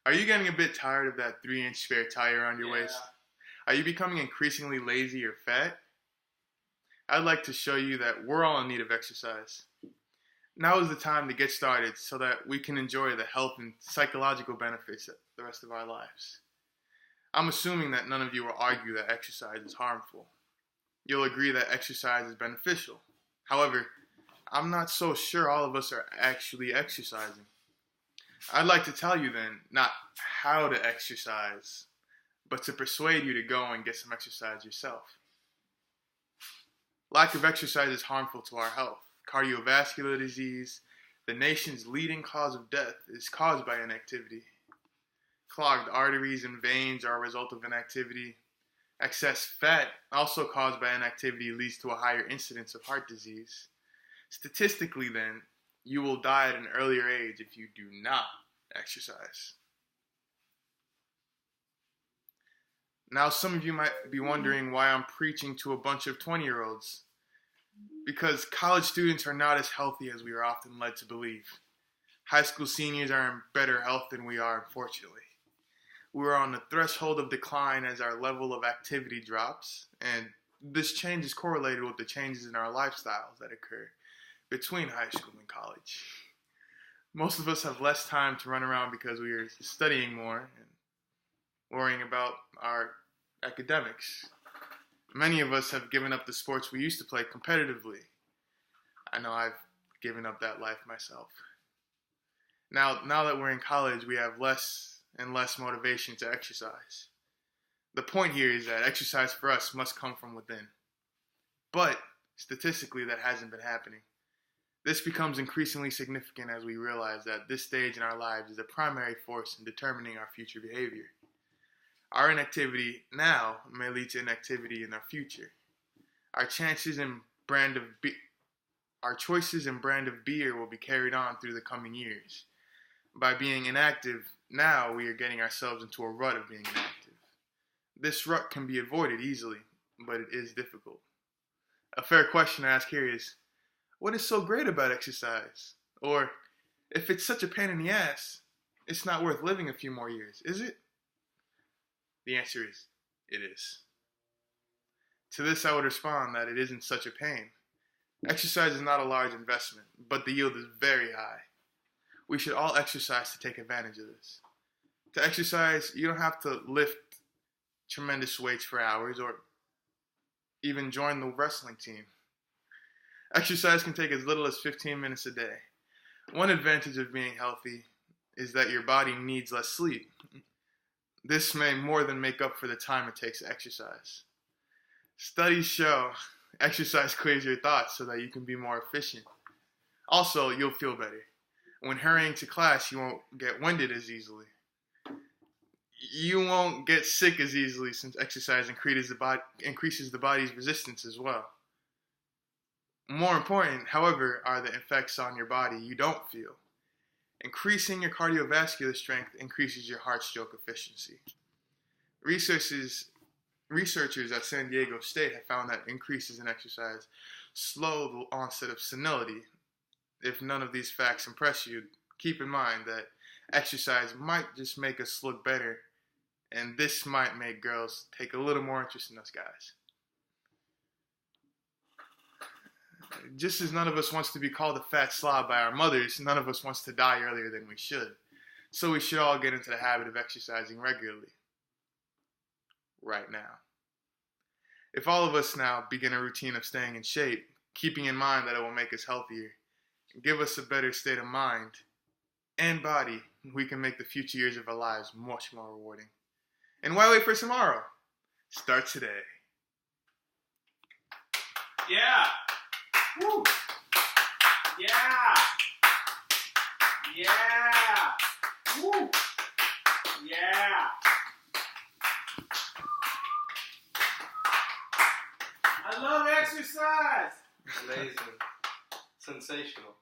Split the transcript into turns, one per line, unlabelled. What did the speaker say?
Are you getting a bit tired of that 3-inch spare tire around your
Yeah.
waist? Are you becoming increasingly lazy or fat? I'd like to show you that we're all in need of exercise. Now is the time to get started so that we can enjoy the health and psychological benefits the rest of our lives. I'm assuming that none of you will argue that exercise is harmful. You'll agree that exercise is beneficial. However, I'm not so sure all of us are actually exercising. I'd like to tell you then, not how to exercise, but to persuade you to go and get some exercise yourself. Lack of exercise is harmful to our health. Cardiovascular disease, the nation's leading cause of death, is caused by inactivity. Clogged arteries and veins are a result of inactivity. Excess fat, also caused by inactivity, leads to a higher incidence of heart disease. Statistically, then, you will die at an earlier age if you do not exercise. Now, some of you might be wondering why I'm preaching to a bunch of 20-year-olds. Because college students are not as healthy as we are often led to believe. High school seniors are in better health than we are, unfortunately. We are on the threshold of decline as our level of activity drops, and this change is correlated with the changes in our lifestyles that occur between high school and college. Most of us have less time to run around because we are studying more and worrying about our academics. Many of us have given up the sports we used to play competitively. I know I've given up that life myself. Now that we're in college, we have less and less motivation to exercise. The point here is that exercise for us must come from within. But statistically, that hasn't been happening. This becomes increasingly significant as we realize that this stage in our lives is a primary force in determining our future behavior. Our inactivity now may lead to inactivity in our future. Our choices and brand of beer will be carried on through the coming years. By being inactive, now we are getting ourselves into a rut of being inactive. This rut can be avoided easily, but it is difficult. A fair question to ask here is, what is so great about exercise? Or, if it's such a pain in the ass, it's not worth living a few more years, is it? The answer is, it is. To this I would respond that it isn't such a pain. Exercise is not a large investment, but the yield is very high. We should all exercise to take advantage of this. To exercise, you don't have to lift tremendous weights for hours or even join the wrestling team. Exercise can take as little as 15 minutes a day. One advantage of being healthy is that your body needs less sleep. This may more than make up for the time it takes to exercise. Studies show exercise clears your thoughts so that you can be more efficient. Also, you'll feel better. When hurrying to class, you won't get winded as easily. You won't get sick as easily since exercise increases the body's resistance as well. More important, however, are the effects on your body you don't feel. Increasing your cardiovascular strength increases your heart stroke efficiency. Researchers at San Diego State have found that increases in exercise slow the onset of senility. If none of these facts impress you, keep in mind that exercise might just make us look better, and this might make girls take a little more interest in us guys. Just as none of us wants to be called a fat slob by our mothers, none of us wants to die earlier than we should. So we should all get into the habit of exercising regularly. Right now. If all of us now begin a routine of staying in shape, keeping in mind that it will make us healthier, give us a better state of mind and body, we can make the future years of our lives much more rewarding. And why wait for tomorrow? Start today.
Yeah. Woo. Yeah. Yeah. Woo. Yeah. I love exercise.
Amazing. Sensational.